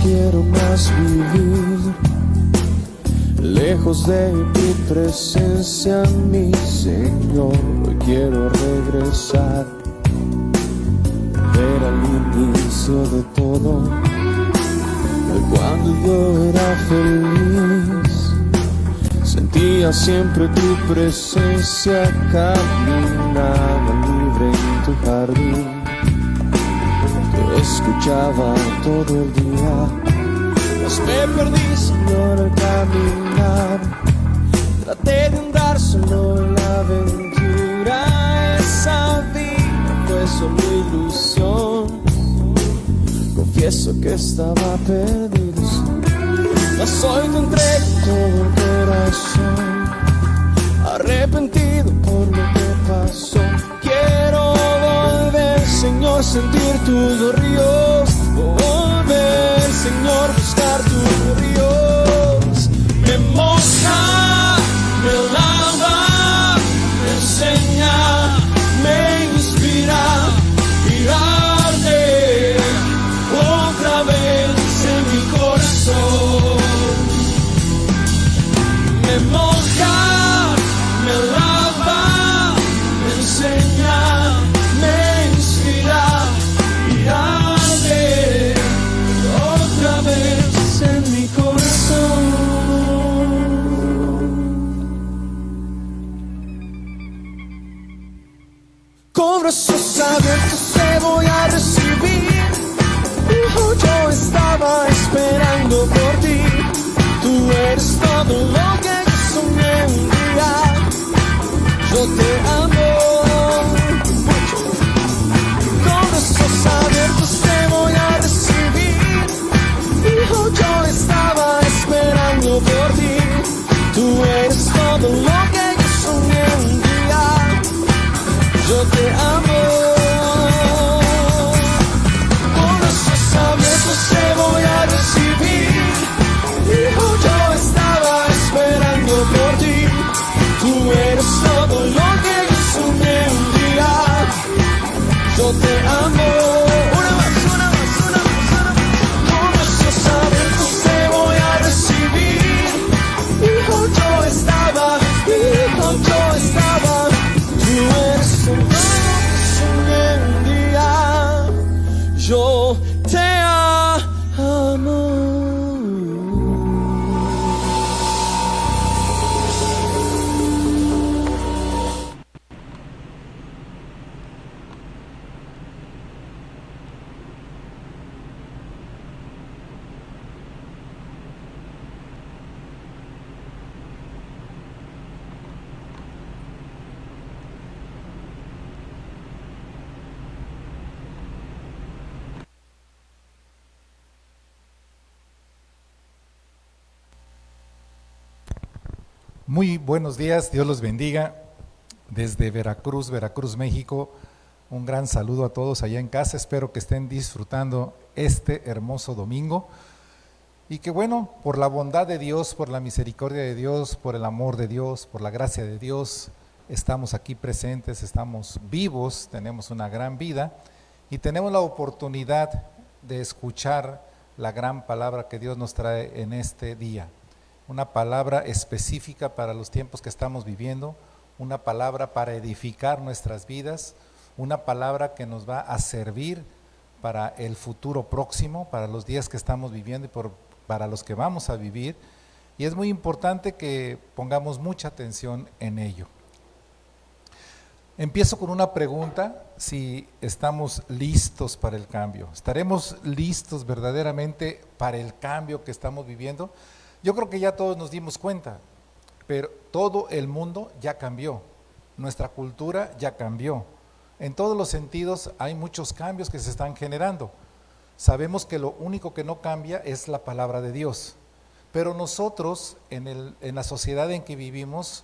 quiero más vivir lejos de tu presencia, mi Señor. Hoy quiero regresar, ver al inicio de todo, cuando yo era feliz. Sentía siempre tu presencia, caminaba libre en tu jardín. Te escuchaba todo el día, mas me perdí, Señor, al caminar. Traté de andar solo en la aventura, esa vida fue solo ilusión. Confieso que estaba perdido, mas hoy te entrego todo el corazón, arrepentido por lo que pasó. Quiero volver, Señor, sentir tus ríos, volver, Señor, buscar tus ríos. Me moja, me lava, me enseña, me inspira y arde otra vez en mi corazón. Me moja, me lava, me enseña, me inspira y arde otra vez en mi corazón. Con brazos abiertos te voy a recibir. Hijo, yo estaba esperando por ti. Tú eres todo lo que yo soñé un día. Yo te amo. Con brazos abiertos te voy a recibir. Hijo, yo estaba esperando por ti. Tú eres todo lo que yo soñé un día. Yo te amo. Con brazos abiertos te voy a recibir. Hijo, yo estaba esperando por ti. Tú eres todo lo que yo soñé un día. Yo te amo. Una más, una más, una más, una más. Con brazos abiertos te voy a recibir. Hijo, yo estaba. Tú eres todo lo que soñé un día. Yo te amo. Muy buenos días, Dios los bendiga. Desde Veracruz, México, un gran saludo a todos allá en casa. Espero que estén disfrutando este hermoso domingo y que, bueno, por la bondad de Dios, por la misericordia de Dios, por el amor de Dios, por la gracia de Dios, estamos aquí presentes, estamos vivos, tenemos una gran vida y tenemos la oportunidad de escuchar la gran palabra que Dios nos trae en este día. Una palabra específica para los tiempos que estamos viviendo, una palabra para edificar nuestras vidas, una palabra que nos va a servir para el futuro próximo, para los días que estamos viviendo y para los que vamos a vivir, y es muy importante que pongamos mucha atención en ello. Empiezo con una pregunta: si estamos listos para el cambio, ¿estaremos listos verdaderamente para el cambio que estamos viviendo? Yo creo que ya todos nos dimos cuenta, pero todo el mundo ya cambió, nuestra cultura ya cambió, en todos los sentidos hay muchos cambios que se están generando. Sabemos que lo único que no cambia es la palabra de Dios, pero nosotros en la sociedad en que vivimos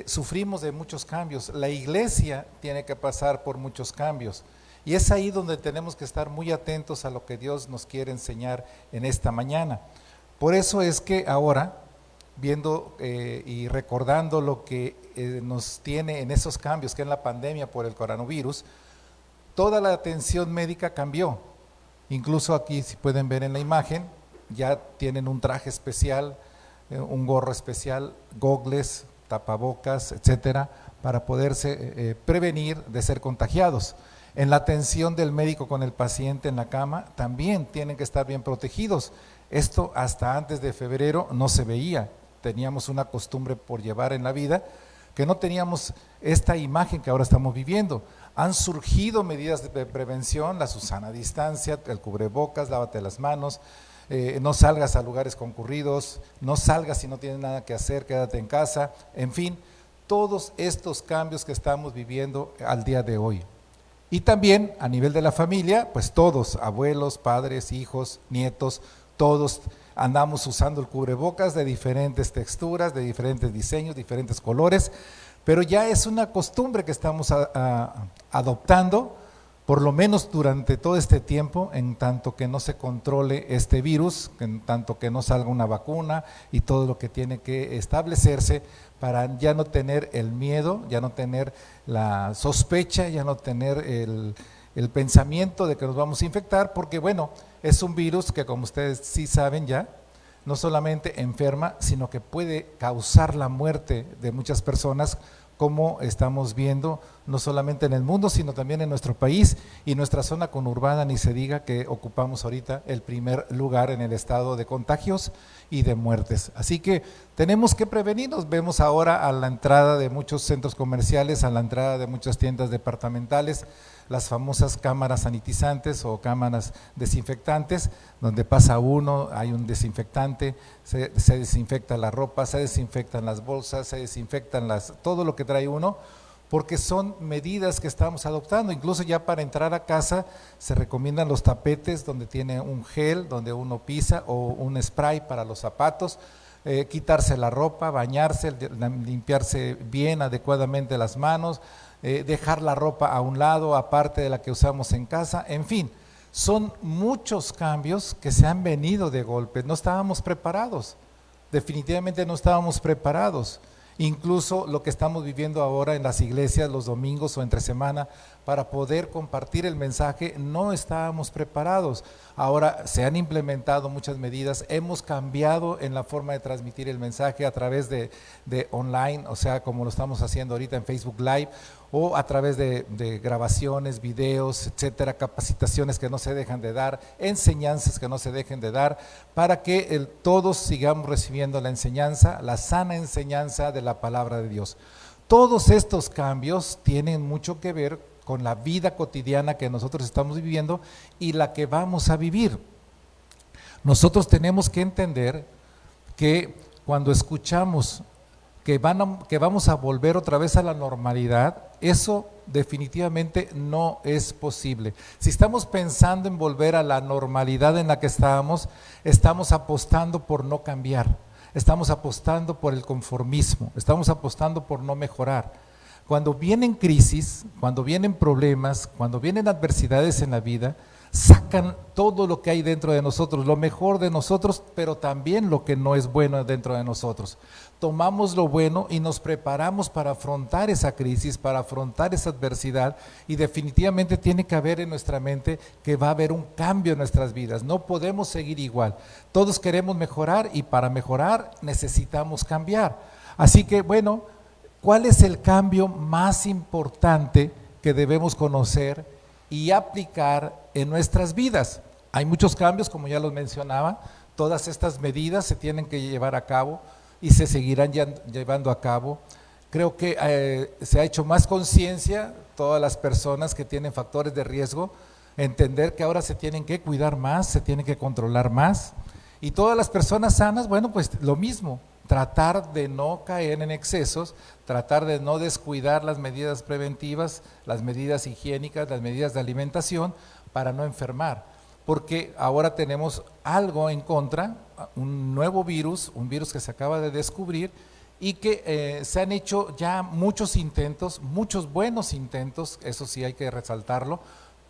sufrimos de muchos cambios. La iglesia tiene que pasar por muchos cambios y es ahí donde tenemos que estar muy atentos a lo que Dios nos quiere enseñar en esta mañana. Por eso es que ahora, viendo y recordando lo que nos tiene en esos cambios, que es la pandemia por el coronavirus, toda la atención médica cambió. Incluso aquí, si pueden ver en la imagen, ya tienen un traje especial, un gorro especial, gogles, tapabocas, etcétera, para poderse prevenir de ser contagiados. En la atención del médico con el paciente en la cama también tienen que estar bien protegidos. Esto hasta antes de febrero no se veía, teníamos una costumbre por llevar en la vida que no teníamos esta imagen que ahora estamos viviendo. Han surgido medidas de prevención, la Susana distancia, el cubrebocas, lávate las manos, no salgas a lugares concurridos, no salgas si no tienes nada que hacer, quédate en casa, en fin, todos estos cambios que estamos viviendo al día de hoy. Y también a nivel de la familia, pues todos, abuelos, padres, hijos, nietos, todos andamos usando el cubrebocas de diferentes texturas, de diferentes diseños, diferentes colores, pero ya es una costumbre que estamos adoptando, por lo menos durante todo este tiempo, en tanto que no se controle este virus, en tanto que no salga una vacuna y todo lo que tiene que establecerse para ya no tener el miedo, ya no tener la sospecha, ya no tener el pensamiento de que nos vamos a infectar, porque bueno, es un virus que, como ustedes sí saben ya, no solamente enferma, sino que puede causar la muerte de muchas personas, como estamos viendo no solamente en el mundo, sino también en nuestro país y nuestra zona conurbada, ni se diga que ocupamos ahorita el primer lugar en el estado de contagios y de muertes. Así que tenemos que prevenirnos. Vemos ahora a la entrada de muchos centros comerciales, a la entrada de muchas tiendas departamentales, las famosas cámaras sanitizantes o cámaras desinfectantes, donde pasa uno, hay un desinfectante, se desinfecta la ropa, se desinfectan las bolsas, se desinfectan todo lo que trae uno, porque son medidas que estamos adoptando. Incluso ya para entrar a casa se recomiendan los tapetes donde tiene un gel, donde uno pisa, o un spray para los zapatos, quitarse la ropa, bañarse, limpiarse bien, adecuadamente las manos, dejar la ropa a un lado, aparte de la que usamos en casa, en fin, son muchos cambios que se han venido de golpe. No estábamos preparados, definitivamente no estábamos preparados. Incluso lo que estamos viviendo ahora en las iglesias los domingos o entre semana para poder compartir el mensaje, no estábamos preparados. Ahora se han implementado muchas medidas, hemos cambiado en la forma de transmitir el mensaje a través de online, o sea, como lo estamos haciendo ahorita en Facebook Live, o a través de grabaciones, videos, etcétera, capacitaciones que no se dejan de dar, enseñanzas que no se dejen de dar, para que todos sigamos recibiendo la enseñanza, la sana enseñanza de la palabra de Dios. Todos estos cambios tienen mucho que ver con la vida cotidiana que nosotros estamos viviendo y la que vamos a vivir. Nosotros tenemos que entender que cuando escuchamos que vamos a volver otra vez a la normalidad, eso definitivamente no es posible. Si estamos pensando en volver a la normalidad en la que estábamos, estamos apostando por no cambiar, estamos apostando por el conformismo, estamos apostando por no mejorar. Cuando vienen crisis, cuando vienen problemas, cuando vienen adversidades en la vida, sacan todo lo que hay dentro de nosotros, lo mejor de nosotros, pero también lo que no es bueno dentro de nosotros. Tomamos lo bueno y nos preparamos para afrontar esa crisis, para afrontar esa adversidad, y definitivamente tiene que haber en nuestra mente que va a haber un cambio en nuestras vidas. No podemos seguir igual. Todos queremos mejorar y para mejorar necesitamos cambiar. Así que bueno, ¿cuál es el cambio más importante que debemos conocer y aplicar en nuestras vidas? Hay muchos cambios, como ya los mencionaba, todas estas medidas se tienen que llevar a cabo y se seguirán llevando a cabo. Creo que se ha hecho más conciencia, todas las personas que tienen factores de riesgo, entender que ahora se tienen que cuidar más, se tienen que controlar más, y todas las personas sanas, bueno, pues lo mismo, tratar de no caer en excesos, tratar de no descuidar las medidas preventivas, las medidas higiénicas, las medidas de alimentación para no enfermar, porque ahora tenemos algo en contra, un nuevo virus, un virus que se acaba de descubrir y que se han hecho ya muchos intentos, muchos buenos intentos, eso sí hay que resaltarlo,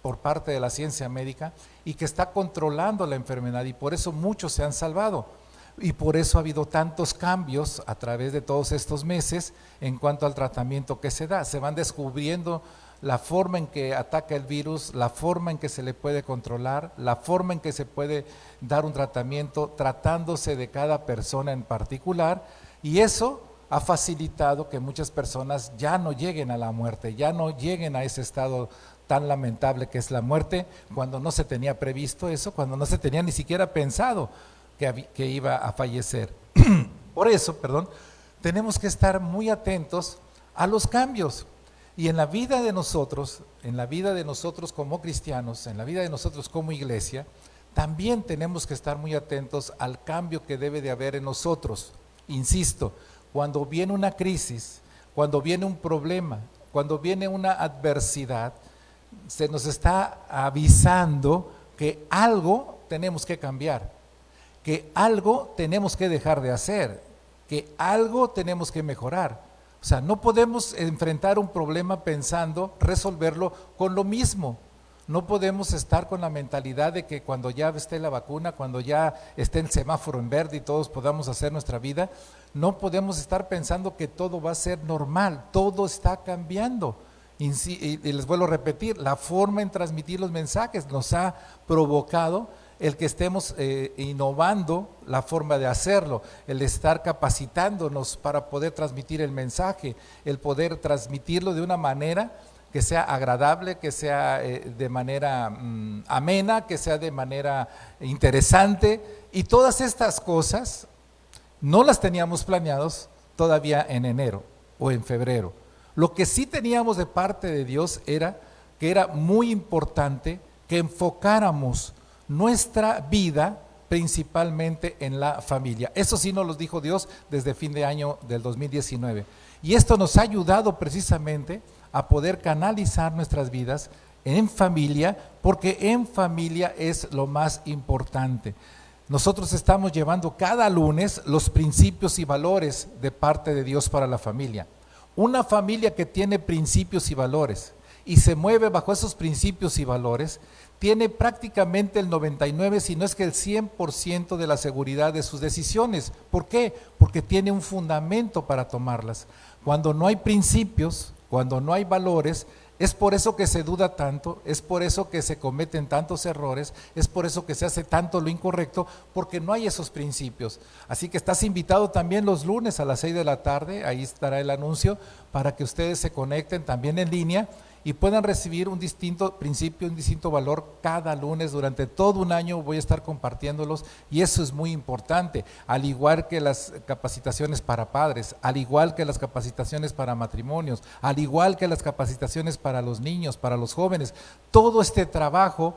por parte de la ciencia médica, y que está controlando la enfermedad, y por eso muchos se han salvado. Y por eso ha habido tantos cambios a través de todos estos meses en cuanto al tratamiento que se da. Se van descubriendo la forma en que ataca el virus, la forma en que se le puede controlar, la forma en que se puede dar un tratamiento tratándose de cada persona en particular, y eso ha facilitado que muchas personas ya no lleguen a la muerte, ya no lleguen a ese estado tan lamentable que es la muerte, cuando no se tenía previsto eso, cuando no se tenía ni siquiera pensado que iba a fallecer. Por eso, tenemos que estar muy atentos a los cambios. Y en la vida de nosotros como cristianos, en la vida de nosotros como iglesia, también tenemos que estar muy atentos al cambio que debe de haber en nosotros. Insisto, cuando viene una crisis, cuando viene un problema, cuando viene una adversidad, se nos está avisando que algo tenemos que cambiar, que algo tenemos que dejar de hacer, que algo tenemos que mejorar. O sea, no podemos enfrentar un problema pensando resolverlo con lo mismo. No podemos estar con la mentalidad de que cuando ya esté la vacuna, cuando ya esté el semáforo en verde y todos podamos hacer nuestra vida, no podemos estar pensando que todo va a ser normal, todo está cambiando. Y les vuelvo a repetir, la forma en transmitir los mensajes nos ha provocado el que estemos innovando la forma de hacerlo, el estar capacitándonos para poder transmitir el mensaje, el poder transmitirlo de una manera que sea agradable, que sea de manera amena, que sea de manera interesante, y todas estas cosas no las teníamos planeados todavía en enero o en febrero. Lo que sí teníamos de parte de Dios era que era muy importante que enfocáramos nuestra vida principalmente en la familia. Eso sí nos lo dijo Dios desde fin de año del 2019. Y esto nos ha ayudado precisamente a poder canalizar nuestras vidas en familia, porque en familia es lo más importante. Nosotros estamos llevando cada lunes los principios y valores de parte de Dios para la familia. Una familia que tiene principios y valores y se mueve bajo esos principios y valores, tiene prácticamente el 99, si no es que el 100% de la seguridad de sus decisiones. ¿Por qué? Porque tiene un fundamento para tomarlas. Cuando no hay principios, cuando no hay valores, es por eso que se duda tanto, es por eso que se cometen tantos errores, es por eso que se hace tanto lo incorrecto, porque no hay esos principios. Así que estás invitado también los lunes a las 6 de la tarde, ahí estará el anuncio, para que ustedes se conecten también en línea y puedan recibir un distinto principio, un distinto valor cada lunes. Durante todo un año voy a estar compartiéndolos, y eso es muy importante, al igual que las capacitaciones para padres, al igual que las capacitaciones para matrimonios, al igual que las capacitaciones para los niños, para los jóvenes. Todo este trabajo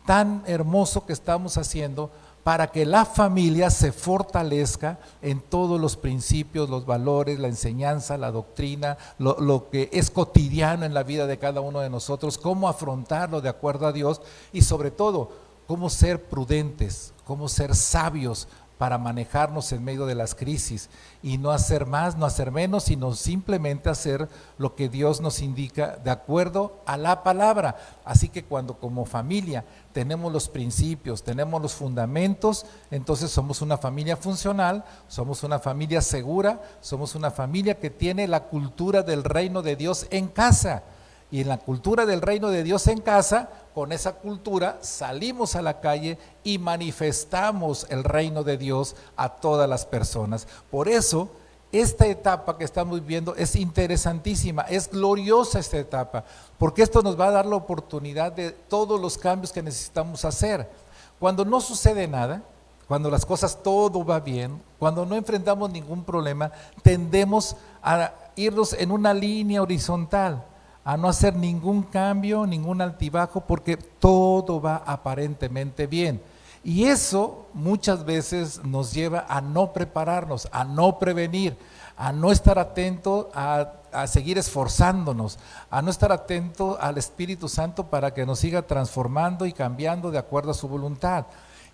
tan hermoso que estamos haciendo para que la familia se fortalezca en todos los principios, los valores, la enseñanza, la doctrina, lo que es cotidiano en la vida de cada uno de nosotros, cómo afrontarlo de acuerdo a Dios, y sobre todo, cómo ser prudentes, cómo ser sabios para manejarnos en medio de las crisis y no hacer más, no hacer menos, sino simplemente hacer lo que Dios nos indica de acuerdo a la palabra. Así que cuando como familia tenemos los principios, tenemos los fundamentos, entonces somos una familia funcional, somos una familia segura, somos una familia que tiene la cultura del reino de Dios en casa. Y en la cultura del reino de Dios en casa, con esa cultura salimos a la calle y manifestamos el reino de Dios a todas las personas. Por eso, esta etapa que estamos viviendo es interesantísima, es gloriosa esta etapa, porque esto nos va a dar la oportunidad de todos los cambios que necesitamos hacer. Cuando no sucede nada, cuando las cosas todo va bien, cuando no enfrentamos ningún problema, tendemos a irnos en una línea horizontal, a no hacer ningún cambio, ningún altibajo, porque todo va aparentemente bien. Y eso muchas veces nos lleva a no prepararnos, a no prevenir, a no estar atento a seguir esforzándonos, a no estar atento al Espíritu Santo para que nos siga transformando y cambiando de acuerdo a su voluntad.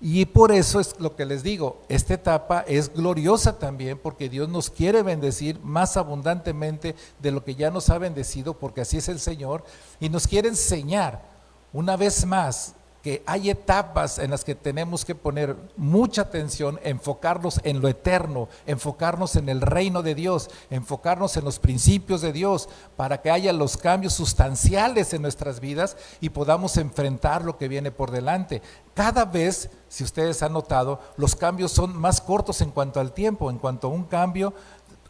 Y por eso es lo que les digo, esta etapa es gloriosa también, porque Dios nos quiere bendecir más abundantemente de lo que ya nos ha bendecido, porque así es el Señor, y nos quiere enseñar una vez más que hay etapas en las que tenemos que poner mucha atención, enfocarnos en lo eterno, enfocarnos en el reino de Dios, enfocarnos en los principios de Dios, para que haya los cambios sustanciales en nuestras vidas y podamos enfrentar lo que viene por delante. Cada vez, si ustedes han notado, los cambios son más cortos en cuanto al tiempo. En cuanto a un cambio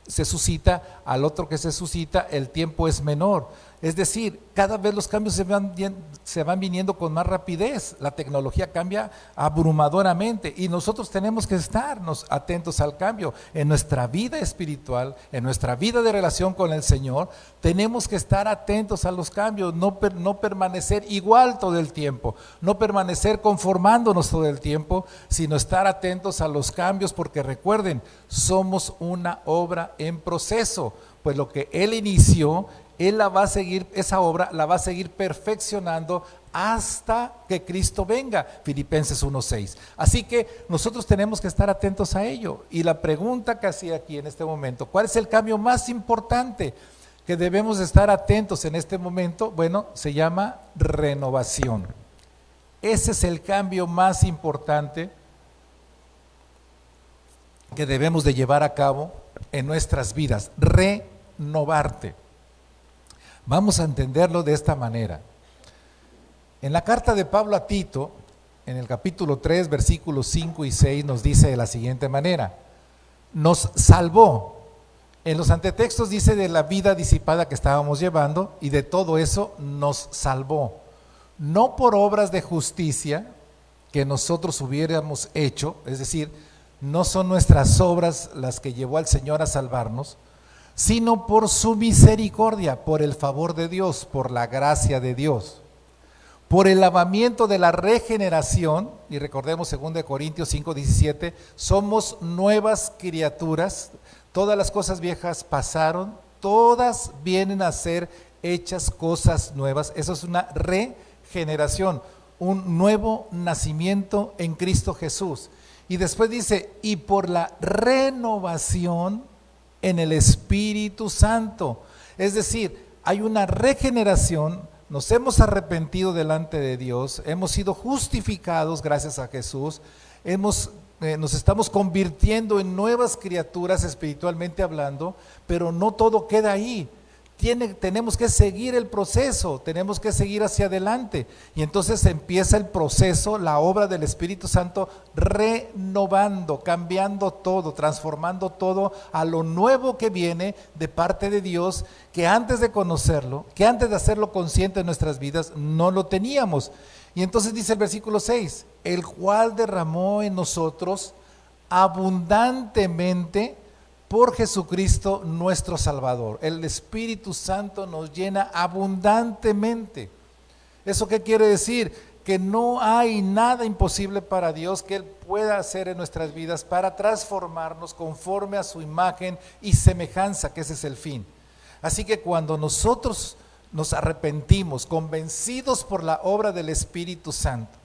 se suscita, al otro que se suscita, el tiempo es menor. Es decir, cada vez los cambios se van viniendo con más rapidez. La tecnología cambia abrumadoramente y nosotros tenemos que estarnos atentos al cambio. En nuestra vida espiritual, en nuestra vida de relación con el Señor, tenemos que estar atentos a los cambios, no permanecer igual todo el tiempo, no permanecer conformándonos todo el tiempo, sino estar atentos a los cambios, porque recuerden, somos una obra en proceso, pues lo que Él inició, Él la va a seguir, esa obra la va a seguir perfeccionando hasta que Cristo venga, Filipenses 1:6. Así que nosotros tenemos que estar atentos a ello. Y la pregunta que hacía aquí en este momento, ¿cuál es el cambio más importante que debemos estar atentos en este momento? Bueno, se llama renovación. Ese es el cambio más importante que debemos de llevar a cabo en nuestras vidas, renovarte. Vamos a entenderlo de esta manera. En la carta de Pablo a Tito, en el capítulo 3, versículos 5 y 6, nos dice de la siguiente manera: nos salvó. En los antetextos dice de la vida disipada que estábamos llevando, y de todo eso nos salvó. No por obras de justicia que nosotros hubiéramos hecho, es decir, no son nuestras obras las que llevó al Señor a salvarnos, sino por su misericordia, por el favor de Dios, por la gracia de Dios, por el lavamiento de la regeneración. Y recordemos 2 Corintios 5:17, somos nuevas criaturas, todas las cosas viejas pasaron, todas vienen a ser hechas cosas nuevas. Eso es una regeneración, un nuevo nacimiento en Cristo Jesús. Y después dice, y por la renovación en el Espíritu Santo. Es decir, hay una regeneración, nos hemos arrepentido delante de Dios, hemos sido justificados gracias a Jesús, nos estamos convirtiendo en nuevas criaturas espiritualmente hablando, pero no todo queda ahí. Tenemos que seguir el proceso, tenemos que seguir hacia adelante. Y entonces empieza el proceso, la obra del Espíritu Santo, renovando, cambiando todo, transformando todo a lo nuevo que viene de parte de Dios, que antes de conocerlo, que antes de hacerlo consciente en nuestras vidas, no lo teníamos. Y entonces dice el versículo 6, el cual derramó en nosotros abundantemente por Jesucristo nuestro Salvador. El Espíritu Santo nos llena abundantemente. ¿Eso qué quiere decir? Que no hay nada imposible para Dios que Él pueda hacer en nuestras vidas para transformarnos conforme a su imagen y semejanza, que ese es el fin. Así que cuando nosotros nos arrepentimos, convencidos por la obra del Espíritu Santo,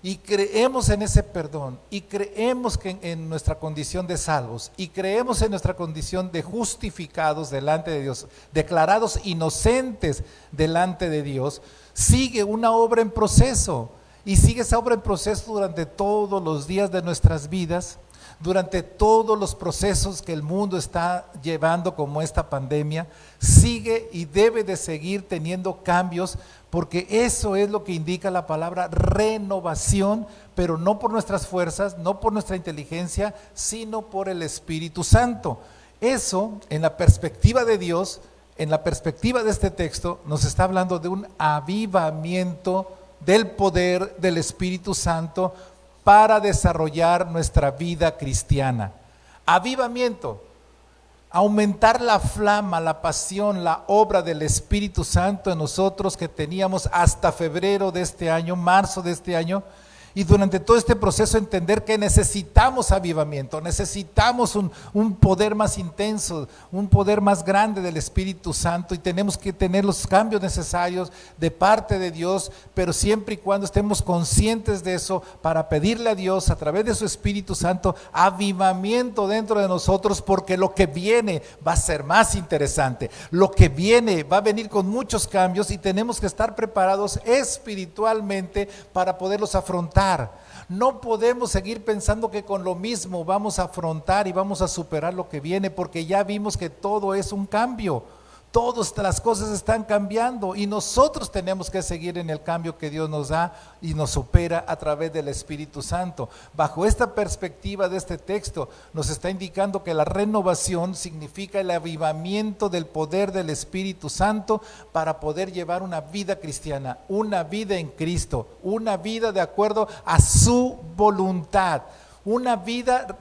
y creemos en ese perdón, y creemos que en nuestra condición de salvos, y creemos en nuestra condición de justificados delante de Dios, declarados inocentes delante de Dios, sigue una obra en proceso, y sigue esa obra en proceso durante todos los días de nuestras vidas, durante todos los procesos que el mundo está llevando, como esta pandemia, sigue y debe de seguir teniendo cambios, porque eso es lo que indica la palabra renovación, pero no por nuestras fuerzas, no por nuestra inteligencia, sino por el Espíritu Santo. Eso, en la perspectiva de Dios, en la perspectiva de este texto, nos está hablando de un avivamiento del poder del Espíritu Santo para desarrollar nuestra vida cristiana. Avivamiento, aumentar la flama, la pasión, la obra del Espíritu Santo en nosotros que teníamos hasta febrero de este año, marzo de este año, Y durante todo este proceso entender que necesitamos avivamiento, necesitamos un poder más intenso, un poder más grande del Espíritu Santo, y tenemos que tener los cambios necesarios de parte de Dios, pero siempre y cuando estemos conscientes de eso, para pedirle a Dios a través de su Espíritu Santo avivamiento dentro de nosotros, porque lo que viene va a ser más interesante, lo que viene va a venir con muchos cambios y tenemos que estar preparados espiritualmente para poderlos afrontar. No podemos seguir pensando que con lo mismo vamos a afrontar y vamos a superar lo que viene, porque ya vimos que todo es un cambio. Todas las cosas están cambiando y nosotros tenemos que seguir en el cambio que Dios nos da y nos opera a través del Espíritu Santo. Bajo esta perspectiva de este texto nos está indicando que la renovación significa el avivamiento del poder del Espíritu Santo para poder llevar una vida cristiana, una vida en Cristo, una vida de acuerdo a su voluntad. Una vida,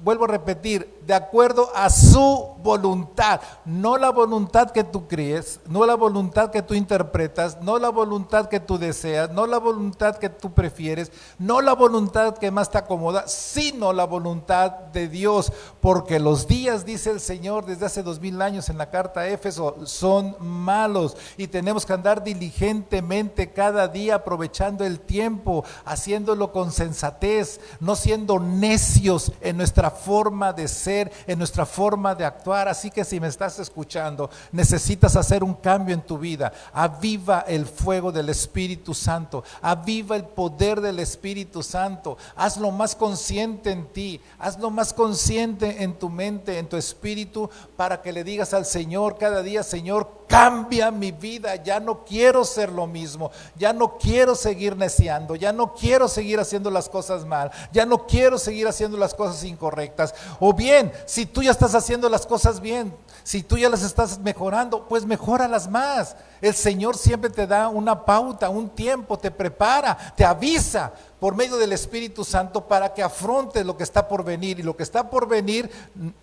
vuelvo a repetir, de acuerdo a su voluntad, no la voluntad que tú crees, no la voluntad que tú interpretas, no la voluntad que tú deseas, no la voluntad que tú prefieres, no la voluntad que más te acomoda, sino la voluntad de Dios, porque los días, dice el Señor desde hace 2000 años en la carta a Éfeso, son malos y tenemos que andar diligentemente cada día aprovechando el tiempo, haciéndolo con sensatez, no siendo necios en nuestra forma de ser, en nuestra forma de actuar. Así que si me estás escuchando, necesitas hacer un cambio en tu vida. Aviva el fuego del Espíritu Santo, aviva el poder del Espíritu Santo, hazlo más consciente en ti, hazlo más consciente en tu mente, en tu espíritu, para que le digas al Señor cada día: Señor, cambia mi vida, ya no quiero ser lo mismo, ya no quiero seguir neciando, ya no quiero seguir haciendo las cosas mal, ya no quiero seguir haciendo las cosas incorrectas. O bien, si tú ya estás haciendo las cosas bien, si tú ya las estás mejorando, pues mejóralas más. El Señor siempre te da una pauta, un tiempo, te prepara, te avisa por medio del Espíritu Santo para que afrontes lo que está por venir. Y lo que está por venir,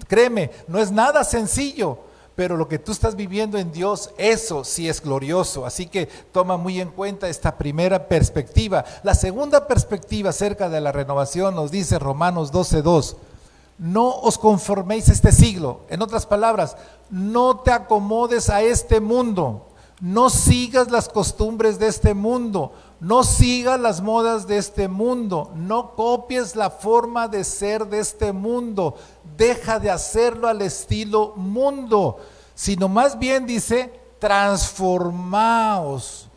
créeme, no es nada sencillo, pero lo que tú estás viviendo en Dios, eso sí es glorioso. Así que toma muy en cuenta esta primera perspectiva. La segunda perspectiva acerca de la renovación nos dice Romanos 12:2: no os conforméis a este siglo. En otras palabras, no te acomodes a este mundo, no sigas las costumbres de este mundo, no sigas las modas de este mundo, no copies la forma de ser de este mundo, deja de hacerlo al estilo mundo, sino más bien dice: transformaos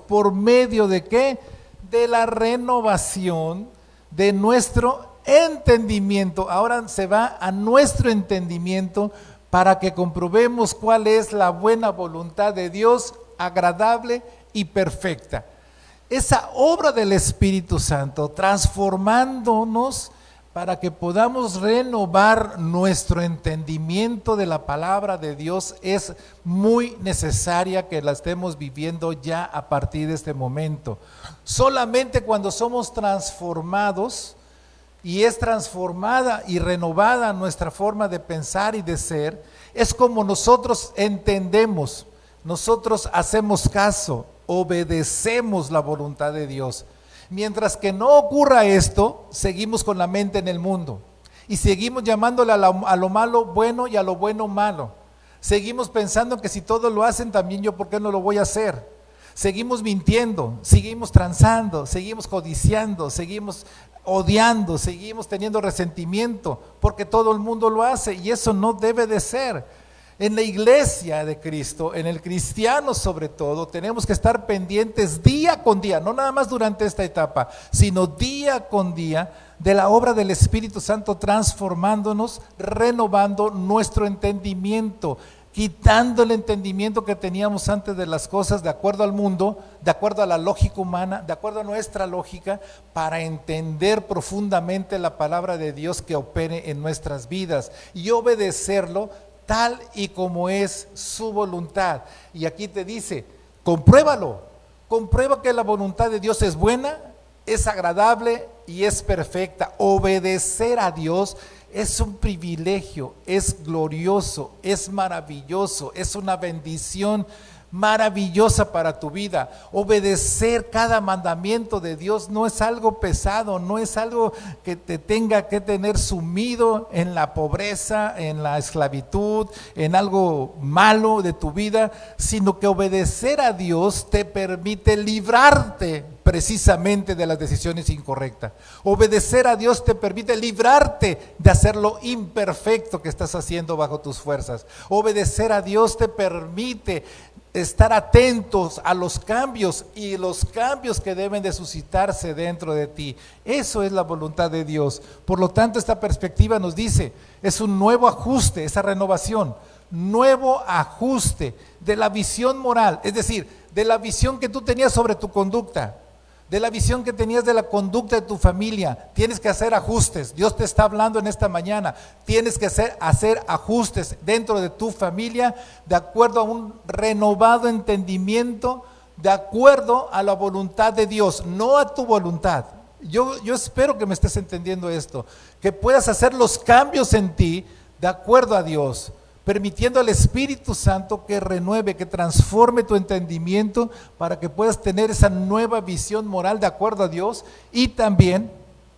por medio de ¿qué? De la renovación de nuestro entendimiento. Ahora se va a nuestro entendimiento para que comprobemos cuál es la buena voluntad de Dios, agradable y perfecta. Esa obra del Espíritu Santo transformándonos para que podamos renovar nuestro entendimiento de la palabra de Dios, es muy necesaria que la estemos viviendo ya a partir de este momento. Solamente cuando somos transformados y es transformada y renovada nuestra forma de pensar y de ser, es como nosotros entendemos, nosotros hacemos caso, obedecemos la voluntad de Dios. Mientras que no ocurra esto, seguimos con la mente en el mundo y seguimos llamándole a lo malo bueno y a lo bueno malo. Seguimos pensando que si todos lo hacen, también yo, ¿por qué no lo voy a hacer? Seguimos mintiendo, seguimos transando, seguimos codiciando, seguimos odiando, seguimos teniendo resentimiento porque todo el mundo lo hace, y eso no debe de ser. En la iglesia de Cristo, en el cristiano sobre todo, tenemos que estar pendientes día con día, no nada más durante esta etapa, sino día con día, de la obra del Espíritu Santo transformándonos, renovando nuestro entendimiento, quitando el entendimiento que teníamos antes de las cosas de acuerdo al mundo, de acuerdo a la lógica humana, de acuerdo a nuestra lógica, para entender profundamente la palabra de Dios que opere en nuestras vidas y obedecerlo tal y como es su voluntad. Y aquí te dice: compruébalo, comprueba que la voluntad de Dios es buena, es agradable y es perfecta. Obedecer a Dios es un privilegio, es glorioso, es maravilloso, es una bendición maravillosa para tu vida. Obedecer cada mandamiento de Dios no es algo pesado, no es algo que te tenga que tener sumido en la pobreza, en la esclavitud, en algo malo de tu vida, sino que obedecer a Dios te permite librarte precisamente de las decisiones incorrectas. Obedecer a Dios te permite librarte de hacer lo imperfecto que estás haciendo bajo tus fuerzas. Obedecer a Dios te permite estar atentos a los cambios y los cambios que deben de suscitarse dentro de ti. Eso es la voluntad de Dios. Por lo tanto, esta perspectiva nos dice, es un nuevo ajuste, esa renovación, nuevo ajuste de la visión moral, es decir, de la visión que tú tenías sobre tu conducta, de la visión que tenías de la conducta de tu familia. Tienes que hacer ajustes. Dios te está hablando en esta mañana. Tienes que hacer ajustes dentro de tu familia de acuerdo a un renovado entendimiento, de acuerdo a la voluntad de Dios, no a tu voluntad. Yo espero que me estés entendiendo esto, que puedas hacer los cambios en ti de acuerdo a Dios, permitiendo al Espíritu Santo que renueve, que transforme tu entendimiento para que puedas tener esa nueva visión moral de acuerdo a Dios, y también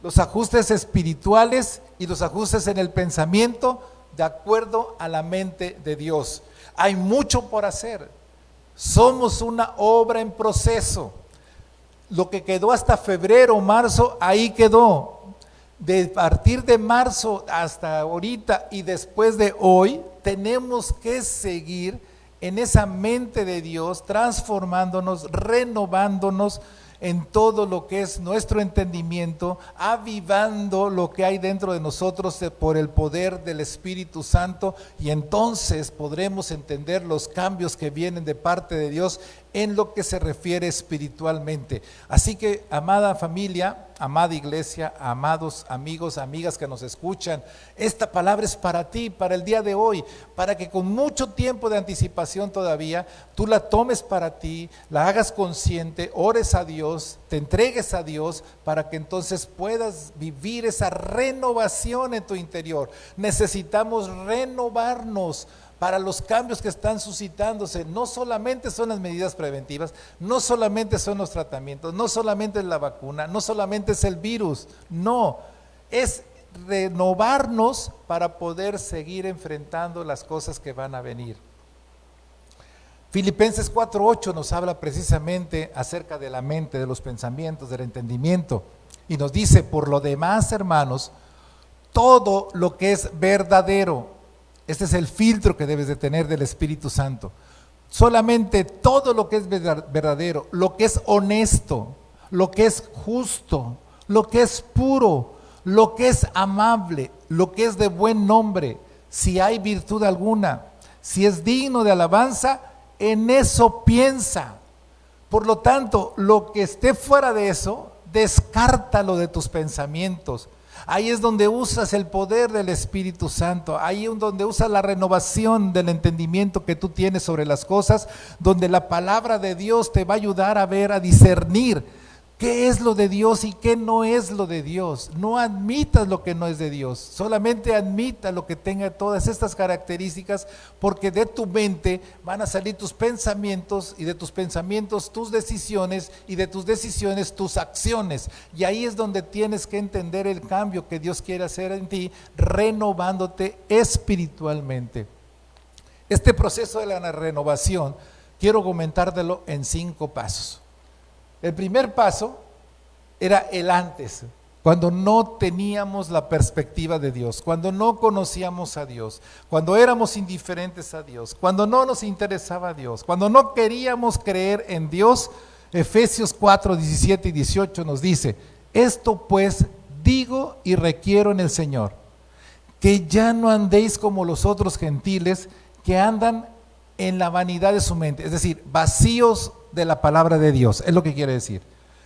los ajustes espirituales y los ajustes en el pensamiento de acuerdo a la mente de Dios. Hay mucho por hacer. Somos una obra en proceso. Lo que quedó hasta febrero, marzo, ahí quedó. De partir de marzo hasta ahorita y después de hoy, tenemos que seguir en esa mente de Dios, transformándonos, renovándonos en todo lo que es nuestro entendimiento, avivando lo que hay dentro de nosotros por el poder del Espíritu Santo, y entonces podremos entender los cambios que vienen de parte de Dios en lo que se refiere espiritualmente. Así que, amada familia, amada iglesia, amados amigos, amigas que nos escuchan, esta palabra es para ti, para el día de hoy, para que con mucho tiempo de anticipación todavía, tú la tomes para ti, la hagas consciente, ores a Dios, te entregues a Dios, para que entonces puedas vivir esa renovación en tu interior. Necesitamos renovarnos para los cambios que están suscitándose. No solamente son las medidas preventivas, no solamente son los tratamientos, no solamente es la vacuna, no solamente es el virus, no, es renovarnos para poder seguir enfrentando las cosas que van a venir. Filipenses 4:8 nos habla precisamente acerca de la mente, de los pensamientos, del entendimiento, y nos dice: por lo demás, hermanos, todo lo que es verdadero. Este es el filtro que debes de tener del Espíritu Santo. Solamente todo lo que es verdadero, lo que es honesto, lo que es justo, lo que es puro, lo que es amable, lo que es de buen nombre, si hay virtud alguna, si es digno de alabanza, en eso piensa. Por lo tanto, lo que esté fuera de eso, descártalo de tus pensamientos. Ahí es donde usas el poder del Espíritu Santo, ahí es donde usas la renovación del entendimiento que tú tienes sobre las cosas, donde la palabra de Dios te va a ayudar a ver, a discernir qué es lo de Dios y qué no es lo de Dios. No admitas lo que no es de Dios, solamente admita lo que tenga todas estas características, porque de tu mente van a salir tus pensamientos, y de tus pensamientos tus decisiones, y de tus decisiones tus acciones. Y ahí es donde tienes que entender el cambio que Dios quiere hacer en ti, renovándote espiritualmente. Este proceso de la renovación quiero comentártelo en 5 pasos. El primer paso era el antes, cuando no teníamos la perspectiva de Dios, cuando no conocíamos a Dios, cuando éramos indiferentes a Dios, cuando no nos interesaba Dios, cuando no queríamos creer en Dios. Efesios 4, 17 y 18 nos dice: esto pues digo y requiero en el Señor, que ya no andéis como los otros gentiles que andan en la vanidad de su mente, es decir, vacíos de la palabra de Dios, es lo que quiere decir.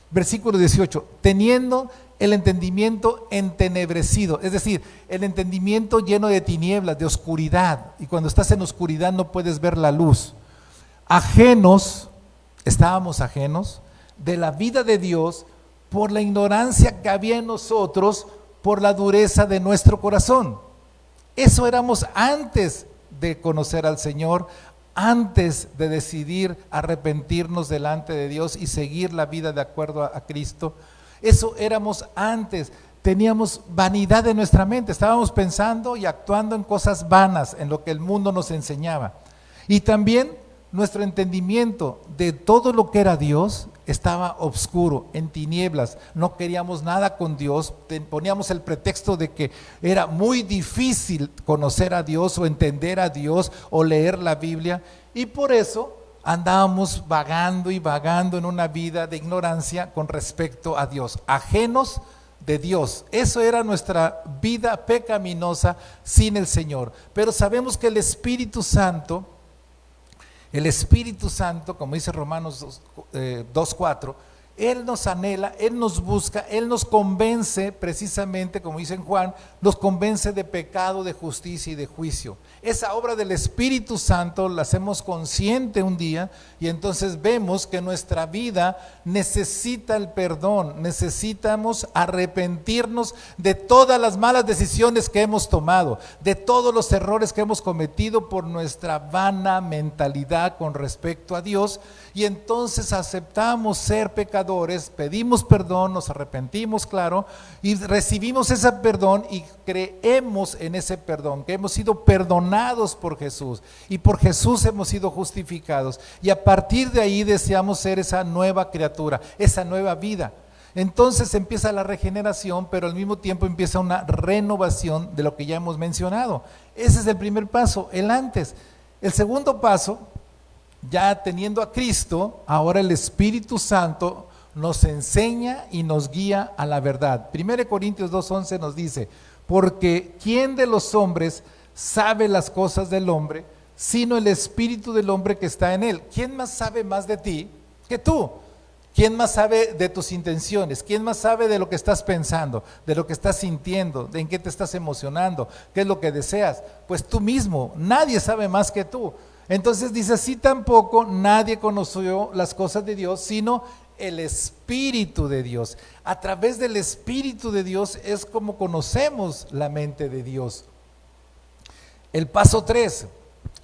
Versículo 18, teniendo el entendimiento entenebrecido, es decir, el entendimiento lleno de tinieblas, de oscuridad, y cuando estás en oscuridad no puedes ver la luz. Estábamos ajenos de la vida de Dios por la ignorancia que había en nosotros, por la dureza de nuestro corazón. Eso éramos antes de conocer al Señor, antes de decidir arrepentirnos delante de Dios y seguir la vida de acuerdo a Cristo. Eso éramos antes. Teníamos vanidad en nuestra mente, estábamos pensando y actuando en cosas vanas, en lo que el mundo nos enseñaba. Y también nuestro entendimiento de todo lo que era Dios estaba oscuro, en tinieblas. No queríamos nada con Dios, poníamos el pretexto de que era muy difícil conocer a Dios o entender a Dios o leer la Biblia, y por eso andábamos vagando y vagando en una vida de ignorancia con respecto a Dios, ajenos de Dios. Eso era nuestra vida pecaminosa sin el Señor. Pero sabemos que el Espíritu Santo, como dice Romanos 2:4, Él nos anhela, Él nos busca, Él nos convence, precisamente como dice en Juan, nos convence de pecado, de justicia y de juicio. Esa obra del Espíritu Santo la hacemos consciente un día, y entonces vemos que nuestra vida necesita el perdón, necesitamos arrepentirnos de todas las malas decisiones que hemos tomado, de todos los errores que hemos cometido por nuestra vana mentalidad con respecto a Dios, y entonces aceptamos ser pecadores, pedimos perdón, nos arrepentimos, claro, y recibimos ese perdón y creemos en ese perdón, que hemos sido perdonados por Jesús, y por Jesús hemos sido justificados, y a partir de ahí deseamos ser esa nueva criatura, esa nueva vida. Entonces empieza la regeneración, pero al mismo tiempo empieza una renovación de lo que ya hemos mencionado. Ese es el primer paso, el antes. El segundo paso, ya teniendo a Cristo, ahora el Espíritu Santo nos enseña y nos guía a la verdad. 1 Corintios 2:11 nos dice: porque ¿quién de los hombres sabe las cosas del hombre, sino el espíritu del hombre que está en él? ¿Quién más sabe más de ti que tú? ¿Quién más sabe de tus intenciones? ¿Quién más sabe de lo que estás pensando, de lo que estás sintiendo, de en qué te estás emocionando, qué es lo que deseas? Pues tú mismo, nadie sabe más que tú. Entonces dice, así tampoco nadie conoció las cosas de Dios, sino el Espíritu de Dios. A través del Espíritu de Dios es como conocemos la mente de Dios. El paso 3,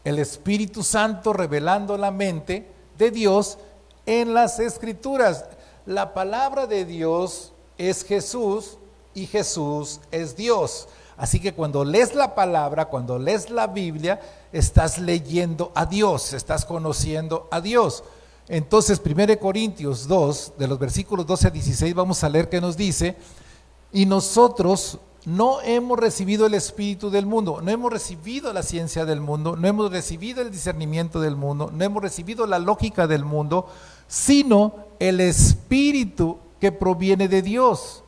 el Espíritu Santo revelando la mente de Dios en las Escrituras. La palabra de Dios es Jesús y Jesús es Dios. Así que cuando lees la palabra, cuando lees la Biblia, estás leyendo a Dios, estás conociendo a Dios. Entonces, 1 Corintios 2, de los versículos 12 a 16, vamos a leer que nos dice: y nosotros no hemos recibido el espíritu del mundo, no hemos recibido la ciencia del mundo, no hemos recibido el discernimiento del mundo, no hemos recibido la lógica del mundo, sino el espíritu que proviene de Dios,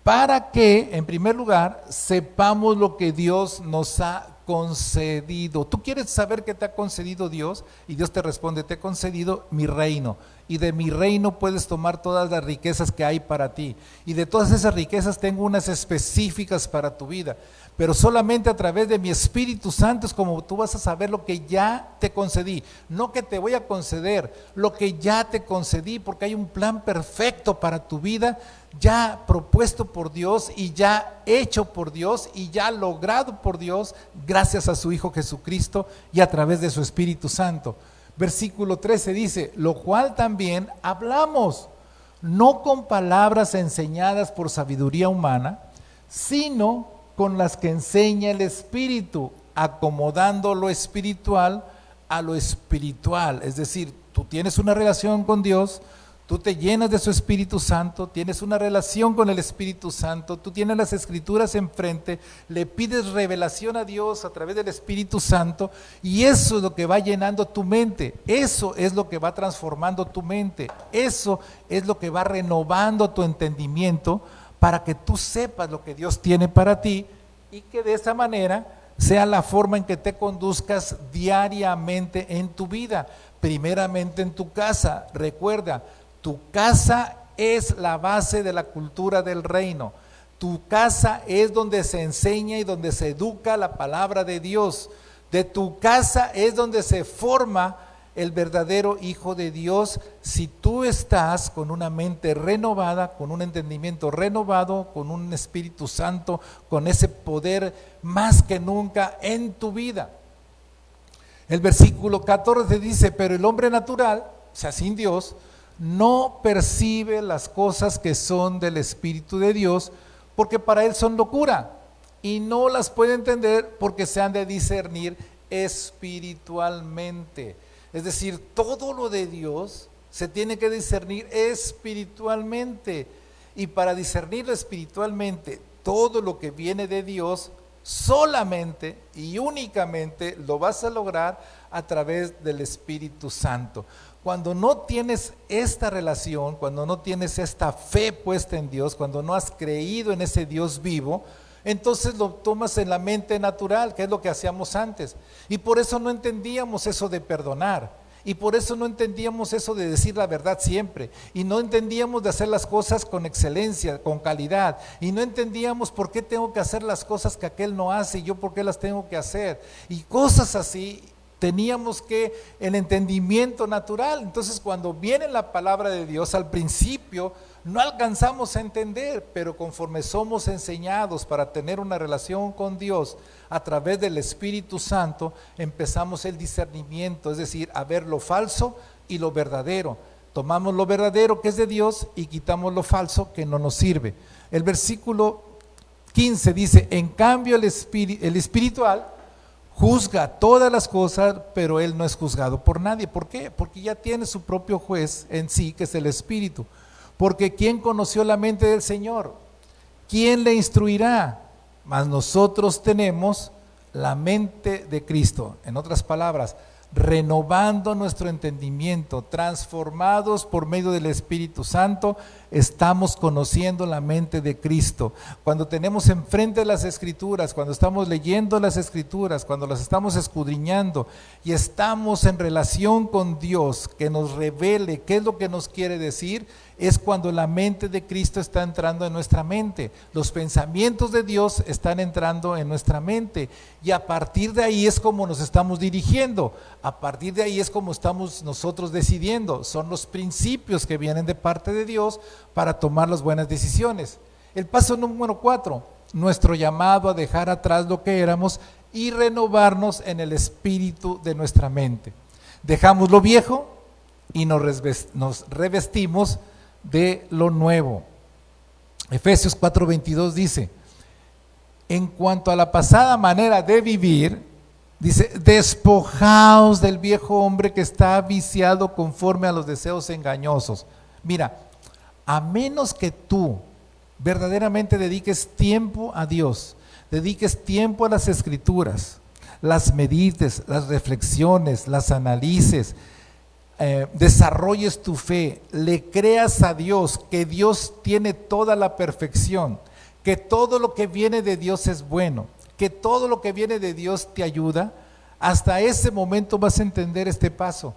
para que, en primer lugar, sepamos lo que Dios nos ha concedido. Tú quieres saber qué te ha concedido Dios, y Dios te responde: te he concedido mi reino, y de mi reino puedes tomar todas las riquezas que hay para ti, y de todas esas riquezas tengo unas específicas para tu vida, pero solamente a través de mi Espíritu Santo es como tú vas a saber lo que ya te concedí, no que te voy a conceder, lo que ya te concedí, porque hay un plan perfecto para tu vida, ya propuesto por Dios y ya hecho por Dios y ya logrado por Dios gracias a su Hijo Jesucristo y a través de su Espíritu Santo. Versículo 13 dice: lo cual también hablamos, no con palabras enseñadas por sabiduría humana, sino con las que enseña el Espíritu, acomodando lo espiritual a lo espiritual. Es decir, tú tienes una relación con Dios, tú te llenas de su Espíritu Santo, tienes una relación con el Espíritu Santo, tú tienes las Escrituras enfrente, le pides revelación a Dios a través del Espíritu Santo, y eso es lo que va llenando tu mente, eso es lo que va transformando tu mente, eso es lo que va renovando tu entendimiento para que tú sepas lo que Dios tiene para ti, y que de esa manera sea la forma en que te conduzcas diariamente en tu vida. Primeramente en tu casa. Recuerda, tu casa es la base de la cultura del reino. Tu casa es donde se enseña y donde se educa la palabra de Dios. De tu casa es donde se forma el verdadero Hijo de Dios, si tú estás con una mente renovada, con un entendimiento renovado, con un Espíritu Santo, con ese poder más que nunca en tu vida. El versículo 14 dice, pero el hombre natural, o sea, sin Dios, no percibe las cosas que son del Espíritu de Dios, porque para él son locura, y no las puede entender porque se han de discernir espiritualmente. Es decir, todo lo de Dios se tiene que discernir espiritualmente, y para discernirlo espiritualmente, todo lo que viene de Dios, solamente y únicamente lo vas a lograr a través del Espíritu Santo. Cuando no tienes esta relación, cuando no tienes esta fe puesta en Dios, cuando no has creído en ese Dios vivo, entonces lo tomas en la mente natural, que es lo que hacíamos antes. Y por eso no entendíamos eso de perdonar. Y por eso no entendíamos eso de decir la verdad siempre. Y no entendíamos de hacer las cosas con excelencia, con calidad. Y no entendíamos por qué tengo que hacer las cosas que aquel no hace y yo por qué las tengo que hacer. Y cosas así. Teníamos que el entendimiento natural. Entonces cuando viene la palabra de Dios, al principio no alcanzamos a entender, pero conforme somos enseñados para tener una relación con Dios a través del Espíritu Santo, empezamos el discernimiento, es decir, a ver lo falso y lo verdadero. Tomamos lo verdadero que es de Dios y quitamos lo falso que no nos sirve. El versículo 15 dice, en cambio el espiritual juzga todas las cosas, pero él no es juzgado por nadie. ¿Por qué? Porque ya tiene su propio juez en sí, que es el Espíritu. Porque ¿quién conoció la mente del Señor? ¿Quién le instruirá? Mas nosotros tenemos la mente de Cristo. En otras palabras, renovando nuestro entendimiento, transformados por medio del Espíritu Santo, estamos conociendo la mente de Cristo. Cuando tenemos enfrente las Escrituras, cuando estamos leyendo las Escrituras, cuando las estamos escudriñando y estamos en relación con Dios, que nos revele qué es lo que nos quiere decir, es cuando la mente de Cristo está entrando en nuestra mente. Los pensamientos de Dios están entrando en nuestra mente y a partir de ahí es como nos estamos dirigiendo, a partir de ahí es como estamos nosotros decidiendo. Son los principios que vienen de parte de Dios para tomar las buenas decisiones. El paso número 4, nuestro llamado a dejar atrás lo que éramos y renovarnos en el espíritu de nuestra mente. Dejamos lo viejo y nos revestimos de lo nuevo. Efesios 4:22 dice, en cuanto a la pasada manera de vivir, dice, despojaos del viejo hombre que está viciado conforme a los deseos engañosos. Mira, a menos que tú verdaderamente dediques tiempo a Dios, dediques tiempo a las Escrituras, las medites, las reflexiones, las analices, desarrolles tu fe, le creas a Dios que Dios tiene toda la perfección, que todo lo que viene de Dios es bueno, que todo lo que viene de Dios te ayuda, hasta ese momento vas a entender este paso.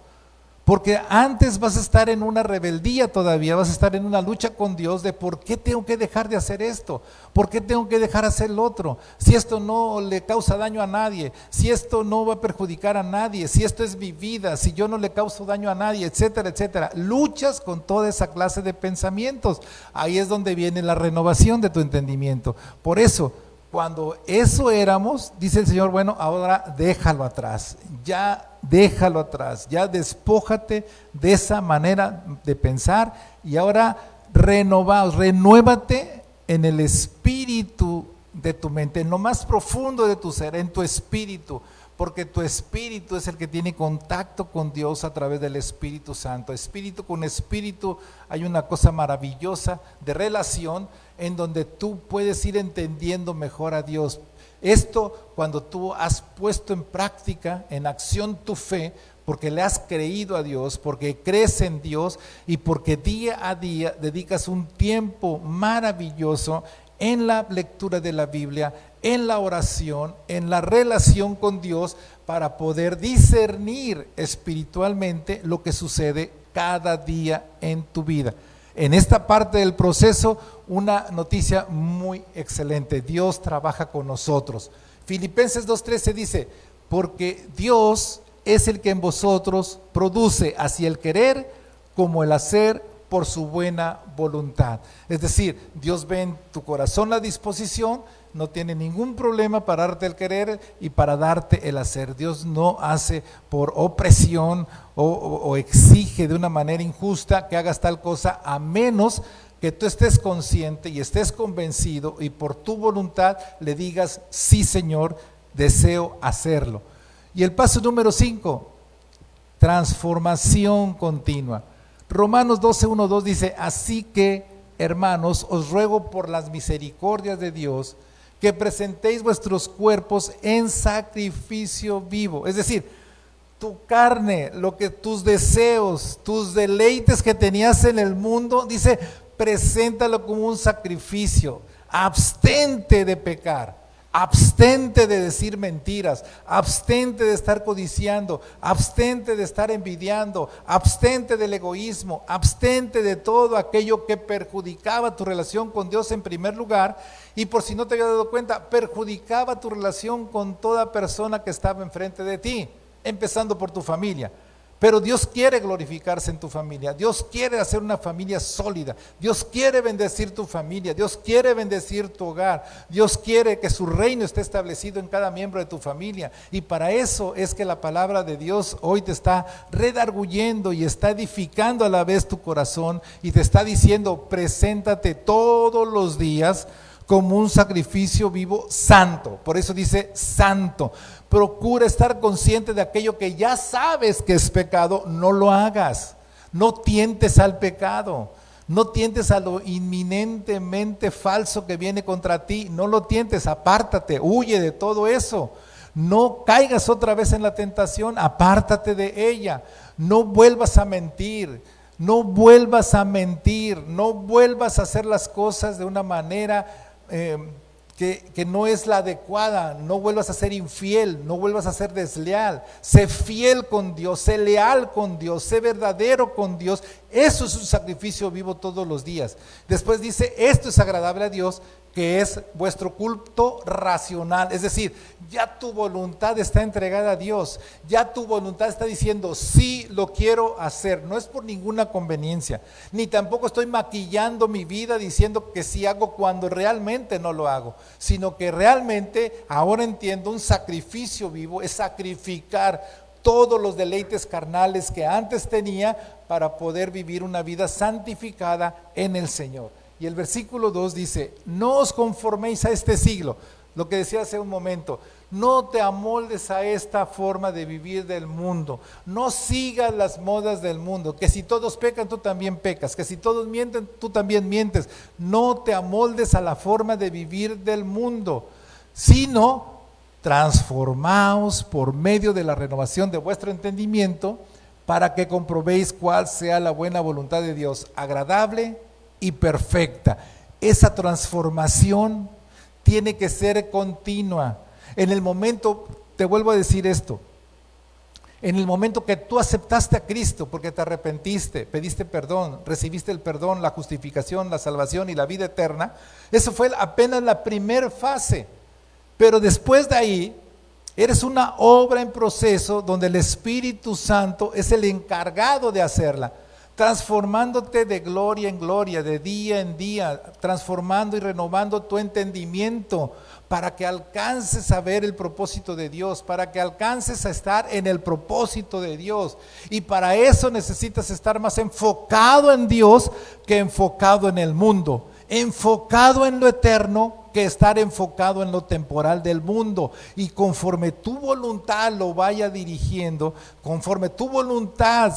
Porque antes vas a estar en una rebeldía todavía, vas a estar en una lucha con Dios de por qué tengo que dejar de hacer esto, por qué tengo que dejar de hacer lo otro, si esto no le causa daño a nadie, si esto no va a perjudicar a nadie, si esto es mi vida, si yo no le causo daño a nadie, etcétera, etcétera. Luchas con toda esa clase de pensamientos. Ahí es donde viene la renovación de tu entendimiento. Por eso, cuando eso éramos, dice el Señor, bueno, ahora déjalo atrás, ya déjalo atrás, ya despójate de esa manera de pensar y ahora renuévate en el espíritu de tu mente, en lo más profundo de tu ser, en tu espíritu, porque tu espíritu es el que tiene contacto con Dios a través del Espíritu Santo. Espíritu con espíritu hay una cosa maravillosa de relación en donde tú puedes ir entendiendo mejor a Dios. Esto cuando tú has puesto en práctica, en acción tu fe, porque le has creído a Dios, porque crees en Dios y porque día a día dedicas un tiempo maravilloso en la lectura de la Biblia, en la oración, en la relación con Dios, para poder discernir espiritualmente lo que sucede cada día en tu vida. En esta parte del proceso, una noticia muy excelente: Dios trabaja con nosotros. Filipenses 2:13 dice, porque Dios es el que en vosotros produce así el querer como el hacer por su buena voluntad. Es decir, Dios ve en tu corazón la disposición, no tiene ningún problema para darte el querer y para darte el hacer. Dios no hace por opresión o exige de una manera injusta que hagas tal cosa, a menos que tú estés consciente y estés convencido y por tu voluntad le digas, sí Señor, deseo hacerlo. Y el paso número 5, transformación continua. Romanos 12:1-2 dice, así que, hermanos, os ruego por las misericordias de Dios, que presentéis vuestros cuerpos en sacrificio vivo. Es decir, tu carne, tus deseos, tus deleites que tenías en el mundo, dice, preséntalo como un sacrificio. Abstente de pecar. Abstente de decir mentiras, abstente de estar codiciando, abstente de estar envidiando, abstente del egoísmo, abstente de todo aquello que perjudicaba tu relación con Dios en primer lugar, y por si no te habías dado cuenta, perjudicaba tu relación con toda persona que estaba enfrente de ti, empezando por tu familia. Pero Dios quiere glorificarse en tu familia, Dios quiere hacer una familia sólida, Dios quiere bendecir tu familia, Dios quiere bendecir tu hogar, Dios quiere que su reino esté establecido en cada miembro de tu familia. Y para eso es que la palabra de Dios hoy te está redarguyendo y está edificando a la vez tu corazón y te está diciendo, preséntate todos los días como un sacrificio vivo santo. Por eso dice santo. Procura estar consciente de aquello que ya sabes que es pecado, no lo hagas. No tientes al pecado, no tientes a lo inminentemente falso que viene contra ti, no lo tientes, apártate, huye de todo eso. No caigas otra vez en la tentación, apártate de ella. No vuelvas a mentir, no vuelvas a mentir, no vuelvas a hacer las cosas de una manera que no es la adecuada. No vuelvas a ser infiel, no vuelvas a ser desleal. Sé fiel con Dios, sé leal con Dios, sé verdadero con Dios. Eso es un sacrificio vivo todos los días. Después dice, esto es agradable a Dios, que es vuestro culto racional. Es decir, ya tu voluntad está entregada a Dios, ya tu voluntad está diciendo, sí lo quiero hacer. No es por ninguna conveniencia, ni tampoco estoy maquillando mi vida diciendo que sí hago cuando realmente no lo hago, sino que realmente ahora entiendo, un sacrificio vivo es sacrificar todos los deleites carnales que antes tenía para poder vivir una vida santificada en el Señor. Y el versículo 2 dice, no os conforméis a este siglo, lo que decía hace un momento, no te amoldes a esta forma de vivir del mundo, no sigas las modas del mundo, que si todos pecan tú también pecas, que si todos mienten tú también mientes. No te amoldes a la forma de vivir del mundo, sino transformaos por medio de la renovación de vuestro entendimiento, para que comprobéis cuál sea la buena voluntad de Dios, agradable y perfecta. Esa transformación tiene que ser continua. En el momento, te vuelvo a decir esto, en el momento que tú aceptaste a Cristo porque te arrepentiste, pediste perdón, recibiste el perdón, la justificación, la salvación y la vida eterna, eso fue apenas la primera fase. Pero después de ahí, eres una obra en proceso donde el Espíritu Santo es el encargado de hacerla, transformándote de gloria en gloria, de día en día, transformando y renovando tu entendimiento para que alcances a ver el propósito de Dios, para que alcances a estar en el propósito de Dios. Y para eso necesitas estar más enfocado en Dios que enfocado en el mundo, enfocado en lo eterno que estar enfocado en lo temporal del mundo. Y conforme tu voluntad lo vaya dirigiendo, conforme tu voluntad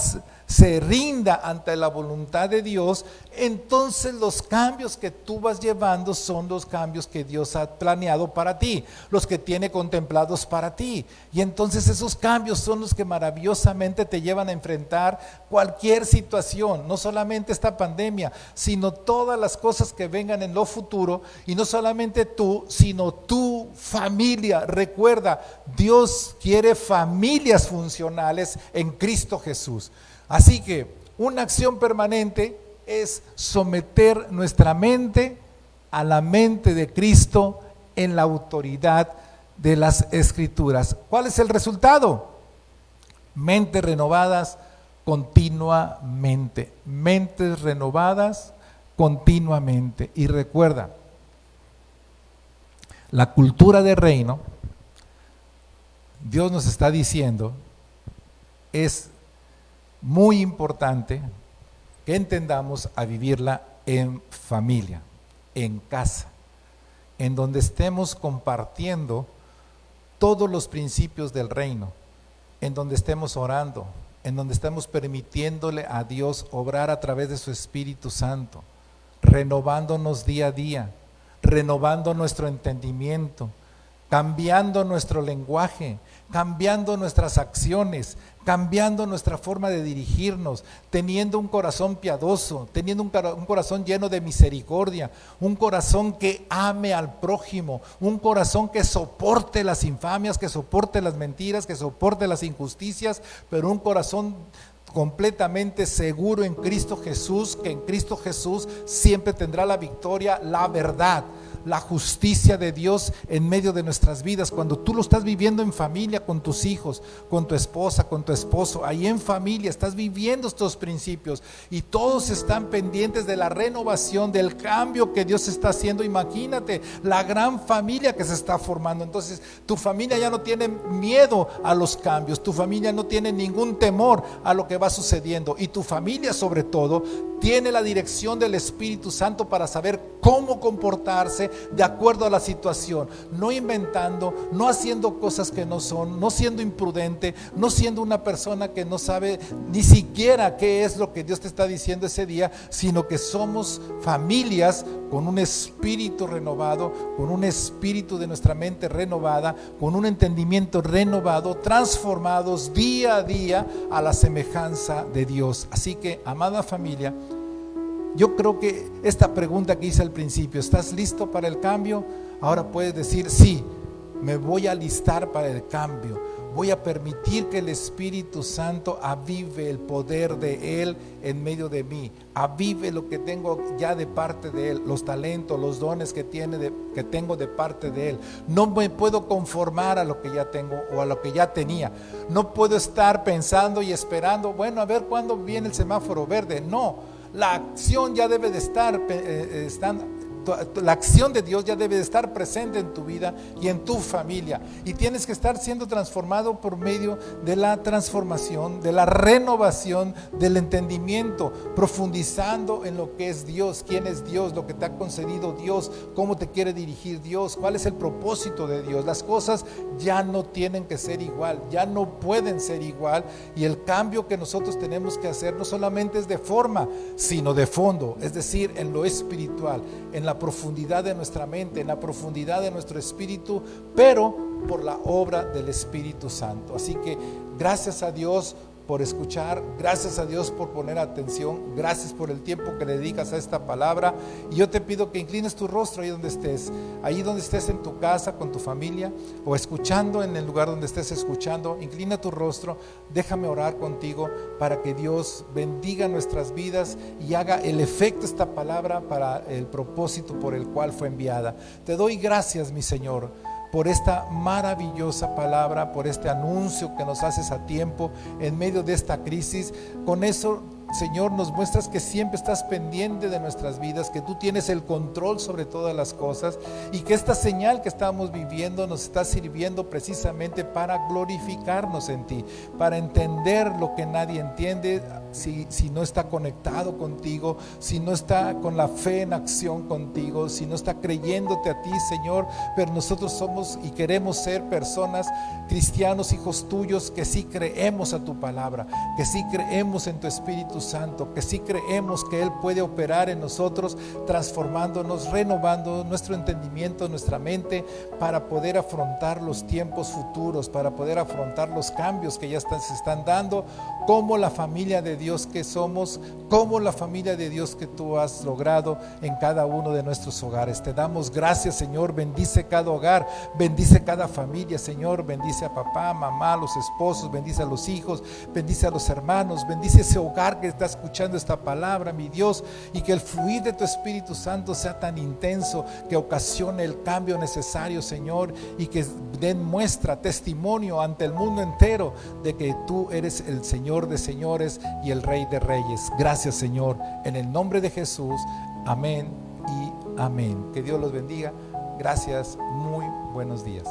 se rinda ante la voluntad de Dios, entonces los cambios que tú vas llevando son los cambios que Dios ha planeado para ti, los que tiene contemplados para ti. Y entonces esos cambios son los que maravillosamente te llevan a enfrentar cualquier situación, no solamente esta pandemia, sino todas las cosas que vengan en lo futuro. Y no solamente tú, sino tu familia. Recuerda, Dios quiere familias funcionales en Cristo Jesús. Así que una acción permanente es someter nuestra mente a la mente de Cristo en la autoridad de las Escrituras. ¿Cuál es el resultado? Mentes renovadas, continuamente, mentes renovadas continuamente. Y recuerda, la cultura de reino, Dios nos está diciendo, es muy importante que entendamos a vivirla en familia, en casa, en donde estemos compartiendo todos los principios del reino, en donde estemos orando, en donde estemos permitiéndole a Dios obrar a través de su Espíritu Santo, renovándonos día a día, renovando nuestro entendimiento, cambiando nuestro lenguaje, cambiando nuestras acciones, cambiando nuestra forma de dirigirnos, teniendo un corazón piadoso, teniendo un corazón lleno de misericordia, un corazón que ame al prójimo, un corazón que soporte las infamias, que soporte las mentiras, que soporte las injusticias, pero un corazón completamente seguro en Cristo Jesús, que en Cristo Jesús siempre tendrá la victoria, la verdad, la justicia de Dios en medio de nuestras vidas. Cuando tú lo estás viviendo en familia, con tus hijos, con tu esposa, con tu esposo, ahí en familia estás viviendo estos principios y todos están pendientes de la renovación, del cambio que Dios está haciendo. Imagínate la gran familia que se está formando. Entonces tu familia ya no tiene miedo a los cambios, tu familia no tiene ningún temor a lo que va sucediendo, y tu familia sobre todo tiene la dirección del Espíritu Santo para saber cómo comportarse de acuerdo a la situación, no inventando, no haciendo cosas que no son, no siendo imprudente, no siendo una persona que no sabe ni siquiera qué es lo que Dios te está diciendo ese día, sino que somos familias con un espíritu renovado, con un espíritu de nuestra mente renovada, con un entendimiento renovado, transformados día a día a la semejanza de Dios. Así que, amada familia, yo creo que esta pregunta que hice al principio, ¿estás listo para el cambio? Ahora puedes decir, sí, me voy a alistar para el cambio. Voy a permitir que el Espíritu Santo avive el poder de Él en medio de mí. Avive lo que tengo ya de parte de Él, los talentos, los dones que tengo de parte de Él. No me puedo conformar a lo que ya tengo o a lo que ya tenía. No puedo estar pensando y esperando, bueno, a ver cuándo viene el semáforo verde. No. La acción ya debe de estar, la acción de Dios ya debe de estar presente en tu vida y en tu familia. Y tienes que estar siendo transformado por medio de la transformación, de la renovación, del entendimiento, profundizando en lo que es Dios, quién es Dios, lo que te ha concedido Dios, cómo te quiere dirigir Dios, cuál es el propósito de Dios. Las cosas ya no tienen que ser igual, ya no pueden ser igual, y el cambio que nosotros tenemos que hacer no solamente es de forma, sino de fondo, es decir, en lo espiritual, en la profundidad de nuestra mente, en la profundidad de nuestro espíritu, pero por la obra del Espíritu Santo. Así que gracias a Dios por escuchar, gracias a Dios por poner atención, gracias por el tiempo que le dedicas a esta palabra, y yo te pido que inclines tu rostro ahí donde estés en tu casa con tu familia, o escuchando en el lugar donde estés escuchando. Inclina tu rostro, déjame orar contigo para que Dios bendiga nuestras vidas y haga el efecto esta palabra para el propósito por el cual fue enviada. Te doy gracias, mi Señor, por esta maravillosa palabra, por este anuncio que nos haces a tiempo en medio de esta crisis. Con eso, Señor, nos muestras que siempre estás pendiente de nuestras vidas, que tú tienes el control sobre todas las cosas, y que esta señal que estamos viviendo nos está sirviendo precisamente para glorificarnos en ti, para entender lo que nadie entiende si no está conectado contigo, si no está con la fe en acción contigo, si no está creyéndote a ti, Señor. Pero nosotros somos y queremos ser personas, cristianos, hijos tuyos, que sí creemos a tu palabra, que sí creemos en tu Espíritu Santo, que sí creemos que Él puede operar en nosotros, transformándonos, renovando nuestro entendimiento, nuestra mente, para poder afrontar los tiempos futuros, para poder afrontar los cambios que ya se están dando, como la familia de Dios Dios que somos, como la familia de Dios que tú has logrado en cada uno de nuestros hogares. Te damos gracias, Señor. Bendice cada hogar, bendice cada familia, Señor. Bendice a papá, mamá, a los esposos, bendice a los hijos, bendice a los hermanos, bendice ese hogar que está escuchando esta palabra, mi Dios, y que el fluir de tu Espíritu Santo sea tan intenso que ocasione el cambio necesario, Señor, y que den muestra, testimonio ante el mundo entero de que tú eres el Señor de señores y el Rey de reyes. Gracias, Señor, en el nombre de Jesús. Amén y amén. Que Dios los bendiga. Gracias, muy buenos días.